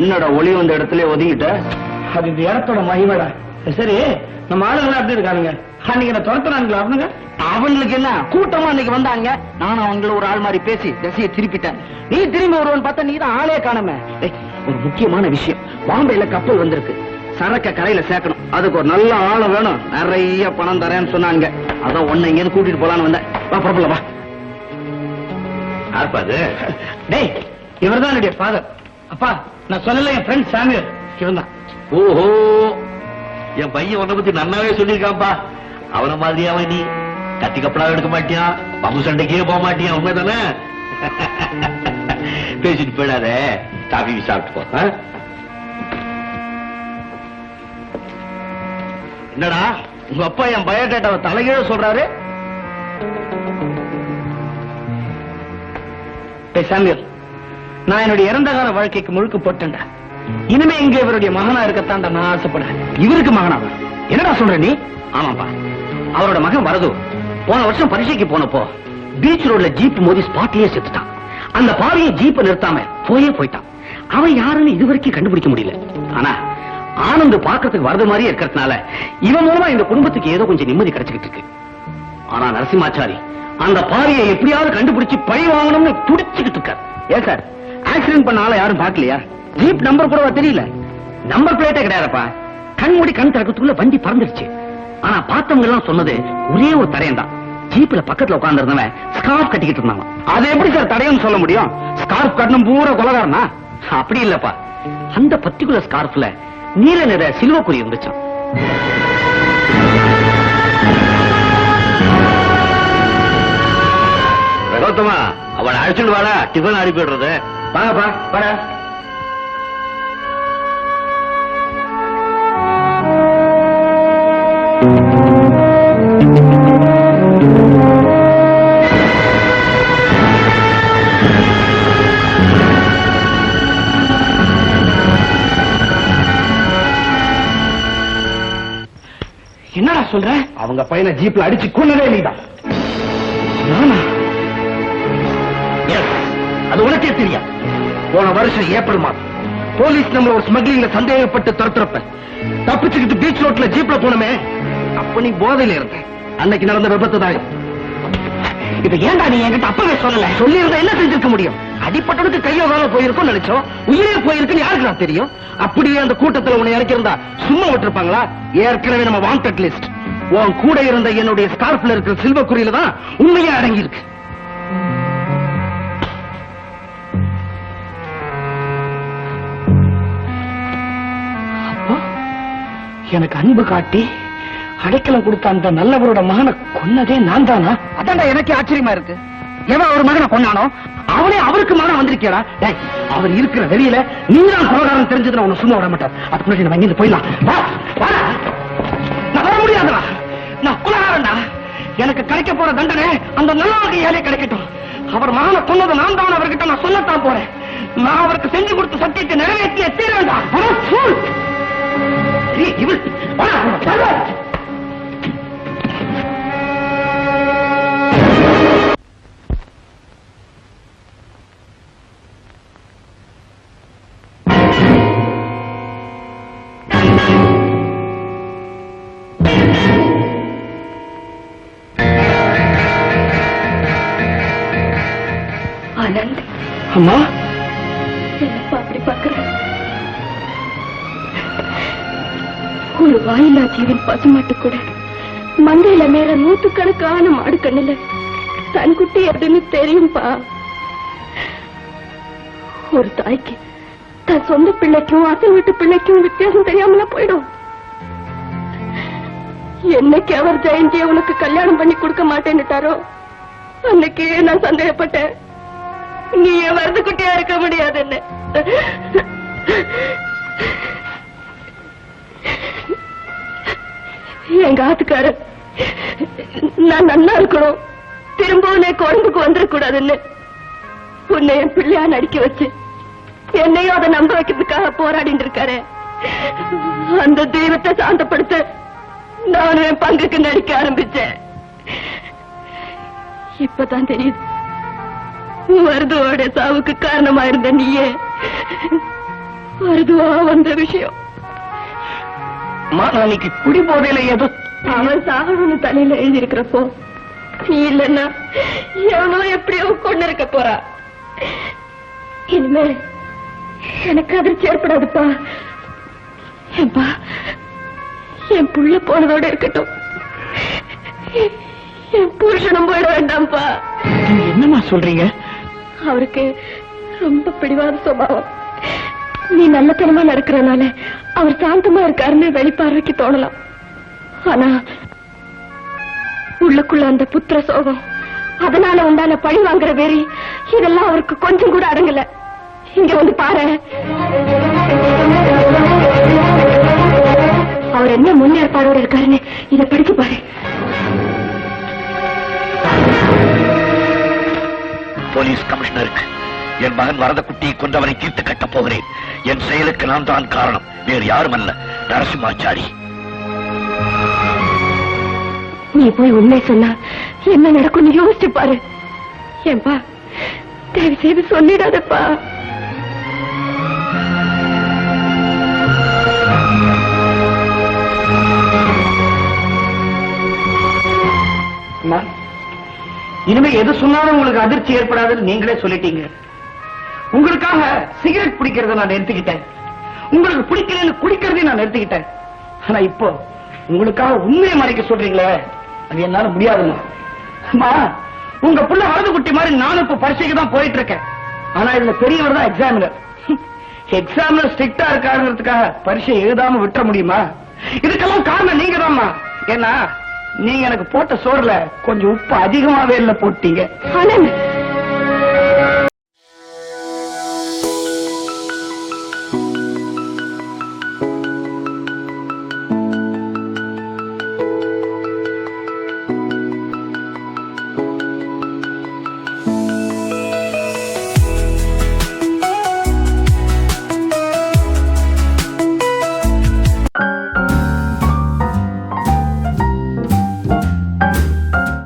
என்னடா ஒளி வந்த இடத்துல ஒதுங்கிட்ட? அது இந்த இடத்தோட மகிமடா. சரி, நம்ம ஆளுங்களா அப்படி இருக்கானுங்க. அன்னைக்கு நான் துரத்துறானுங்களா அவனுங்க? அவங்களுக்கு என்ன கூட்டமா அன்னைக்கு வந்தாங்க. நானும் அவங்கள ஒரு ஆள் மாதிரி பேசி திசையை திருப்பிட்டேன். நீ திரும்பி வருவன் பார்த்தா நீ தான் ஆளே காணாம. ஒரு முக்கியமான விஷயம், பாம்பேல கப்பல் வந்திருக்கு. சரக்க கரையில சேர்க்கணும். அதுக்கு ஒரு நல்ல ஆள வேணும். நிறைய பணம் தரேன்னு சொன்னாங்க. அதான் ஒன்னு இங்க கூட்டிட்டு போலான்னு வந்தேன். வா புறப்படல வா. யாருப்பாது? டேய், இவர்தான் என்னுடைய ஃபாதர். அப்பா, நான் சொல்லல, என் ஃப்ரெண்ட் சாமியல் இவன் தான். ஓஹோ, என் பையன் உன்னை பத்தி நன்னாவே சொல்லியிருக்கான்பா. அவன மாதிரியாவ நீ கத்தி கப்பலா எடுக்க மாட்டியா, பம்பு சண்டைக்கே போக மாட்டியா? உண்மைதானே? பேசிட்டு போயிடாத, காஃபி சாப்பிட்டு போ. என்னடா உங்க அப்பா என் பயோடேட்டாவை தலைகீழ சொல்றாரு? சாமியல், நான் என்னுடைய இறந்த கால வாழ்க்கைக்கு முழுக்க போட்டேன்டா. இனிமே இங்க இவருடைய மகனா இருக்கத்தான் நான் ஆசைப்படுறேன். இவருக்கு மகனாவா? என்னடா சொல்ற நீ? ஆமாப்பா, அவரோட மகன் வரது போன வருஷம் பரீட்சைக்கு போனப்போ பீச் ரோட்ல ஜீப் மோதி ஸ்பாட்லயே செத்துட்டான். அந்த பாவியை ஜீப்பை நிறுத்தாம போயிட்டான். அவன் யாருன்னு இதுவரைக்கும் கண்டுபிடிக்க முடியல. ஆனா ஆனந்த் பாக்கிறதுக்கு வரது மாதிரியே இருக்கிறதுனால இவன் மூலமா இந்த குடும்பத்துக்கு ஏதோ கொஞ்சம் நிம்மதி கிடைச்சுக்கிட்டு இருக்கு. ஆனா நரசிம்மாச்சாரி அந்த பாவியை எப்படியாவது கண்டுபிடிச்சு பழி வாங்கணும்னு துடிச்சுக்கிட்டு இருக்கார். ஏன் சார், ஆக்சிடென்ட் பண்ண ஆளை யாரும் பார்க்கலையா? ஜீப் நம்பர் கூட தெரியல. நம்பர் பிளேட்டே கிடையாதுப்பா. கண் மூடி கண் திறக்கத்துக்குள்ள வண்டி பறந்துருச்சு. ஆனா பார்த்தவங்க எல்லாம் சொன்னது ஒரே ஒரு தடயம் தான். ஜீப்ல பக்கத்துல உட்கார்ந்து இருந்தவன் ஸ்கார்ஃப் கட்டிக்கிட்டு இருந்தாங்க. அது எப்படி சார் தடயம் சொல்ல முடியும்? ஸ்கார்ஃப் கட்டணும் பூரா கொலகாரனா? அப்படி இல்லப்பா, அந்த பர்டிகுலர் ஸ்கார்ஃப்ல நீல நிற சிலுவக்குறி இருந்துச்சான். கௌதமா, அவளை அழைச்சிட்டு வாடா, டிஃபன் அனுப்பிடுறது. வாங்கப்பா, வாடா. என்னடா சொல்ற? அவங்க பையனை ஜீப்ல அடிச்சு கொன்னதே நீதான். அது உனக்கே தெரியும். போன வருஷம் ஏப்ரல் மாதம் போலீஸ் நம்மள ஒரு ஸ்மக்லிங்ல சந்தேகப்பட்டு துரத்துறப்ப தப்பிச்சுக்கிட்டு பீச் ரோட்ல ஜீப்ல போனமே, அப்ப நீ போதையில இருந்த. அன்னைக்கு நடந்த விபத்து தான் இது. ஏன்டா நீ என்கிட்ட அப்பவே சொல்லல? சொல்லி இருந்தா என்ன செஞ்சிருக்க முடியும்? அடிப்பட்டதுக்கு கையோ வேலை போயிருக்கும் நினைச்சோம். உயிரே போயிருக்குன்னு யாருக்கு நான் தெரியும்? அப்படியே அந்த கூட்டத்துல உன்னை இறக்கிருந்தா சும்மா விட்டுருப்பாங்களா? ஏற்கனவே நம்ம வாண்டட் லிஸ்ட். உன் கூட இருந்த என்னுடைய ஸ்கார்ஃப்ல இருக்கிற சில்வக்குறியில தான் உண்மையா அடங்கி இருக்கு. எனக்கு அன்பு காட்டி அடைக்கலம் கொடுத்த அந்த நல்லவரோட மகனை கொன்னதே நான் தானா? அதான்டா எனக்கு ஆச்சரியமா இருக்கு. எவன் அவர் மகனை கொண்டானோ அவனே அவருக்கு மகன் வந்திருக்கியடா. அவர் இருக்கிற வெளியில நீதான் கொலகாரன் தெரிஞ்சதுன்னு அவனை சும்மா விட மாட்டார். அதுக்குள்ள நம்ம இங்கிருந்து போயிடலாம். நான் வர முடியாதுடா, நான் கொலகாரன்டா. எனக்கு கிடைக்க போற தண்டனை அந்த நல்லவருக்கு ஏழை கிடைக்கட்டும். அவர் மகனை கொன்னது நான் தான் அவர்கிட்ட நான் சொல்லத்தான் போறேன். நான் அவருக்கு செஞ்சு கொடுத்த சத்தியத்தை நிறைவேற்றிய தீரண்டா. ஆனந்த், அம்மா, என்னப்பா அப்படி பாக்குற? ஒரு வாயில்லா ஜீவன் பசுமாட்டு கூட மந்தையில மேல நூற்றுக்கணக்கான மாடு கண்ணுல தன் குட்டி அப்படின்னு தெரியும்பா. ஒரு தாய்க்கு தன் சொந்த பிள்ளைக்கும் அசல் வீட்டு பிள்ளைக்கும் வித்தியாசம் தெரியாமல போயிடும். என்னைக்கு அவர் ஜெயந்தியை உனக்கு கல்யாணம் பண்ணி கொடுக்க மாட்டேன்னுட்டாரோ அன்னைக்கு நான் சந்தேகப்பட்டேன். நீ என் வரது குட்டியா இருக்க முடியாதுன்னு. எங்க ஆத்துக்காரர் நான் நல்லா இருக்கணும், திரும்பவும் நான் குழம்புக்கு வந்துடக்கூடாதுன்னு உன்னை என் பிள்ளையா நடிக்க வச்சு என்னையும் அதை நம்ப வைக்கிறதுக்காக போராடிட்டு இருக்காரு. அந்த தெய்வத்தை சாந்தப்படுத்த நானும் என் பங்குக்கு நடிக்க ஆரம்பிச்சேன். இப்பதான் தெரியுது, வருதுவோட சாவுக்கு காரணமா இருந்த நீயே அதுவா வந்த விஷயம். அம்மா, நான் இன்னைக்கு குடி போதையில ஏதோ அவன் சாகணும்னு தலையில எழுதியிருக்கிறப்போ நீ இல்லன்னா எவனோ எப்படியோ கொண்டு இருக்க போறா. இனிமே எனக்கு அதிர்ச்சி ஏற்படாதுப்பா. ஏன்பா, என் புள்ள போனதோட இருக்கட்டும், என் புருஷனும் போயிட வேண்டாம்ப்பா. நீங்க என்னம்மா சொல்றீங்க? அவருக்கு ரொம்ப பிடிவாத சுபாவம். நீ நல்லத்தனமா நடக்கிறனால அவர் சாந்தமா இருக்காருன்னு வெளிப்பார்வைக்கு தோணலாம். ஆனா உள்ளுக்குள்ள அந்த புத்திர சோகம், அதனால உண்டான பழி வாங்குற வெறி, இதெல்லாம் அவருக்கு கொஞ்சம் கூட அடங்கல. இங்க வந்து பாரு, அவர் என்ன முன்னேற்பாடோட இருக்காருன்னு இதை படிச்சு பாரு. போலீஸ் கமிஷனருக்கு என் மகன் வரதக்குட்டியை கொண்டவரை தீர்த்து கட்டப் போகிறேன். என் செயலுக்கு நான் தான் காரணம், வேறு யாரும் அல்ல, நரசிம்மாச்சாரி. நீ போய் உண்மை சொன்னா என்ன நடக்கும்னு யோசிச்சு பாரு. ஏன்பா, தயவு செய்து சொல்லிடாதப்பா. அம்மா, இனிமே எது சொன்னாலும் உங்களுக்கு அதிர்ச்சி ஏற்படாதுன்னு நீங்களே சொல்லிட்டீங்க. உங்களுக்காக சிகரெட் பிடிக்கிறத நான் நிறுத்திக்கிட்டேன், உங்களுக்கு பிடிக்கலன்னு குடிக்கிறதையும் நான் நிறுத்திக்கிட்டேன். ஆனா இப்போ உங்களுக்காக உண்மையை மறைக்க சொல்றீங்களே, அது என்னால முடியாதுமா. அம்மா, உங்க புள்ள வலது குட்டி மாதிரி நானும் இப்ப பரீட்சைக்கு தான் போயிட்டு இருக்கேன். ஆனா இதுல பெரியவர் தான் எக்ஸாமினர். எக்ஸாமினர் ஸ்ட்ரிக்டா இருக்காருங்கிறதுக்காக பரீட்சை எழுதாம விட்டுற முடியுமா? இதுக்கெல்லாம் காரணம் நீங்க தான்மா. ஏன்னா நீங்க எனக்கு போட்ட சோறுல கொஞ்சம் உப்பு அதிகமாவே இல்ல போட்டீங்க. ஆனந்த்,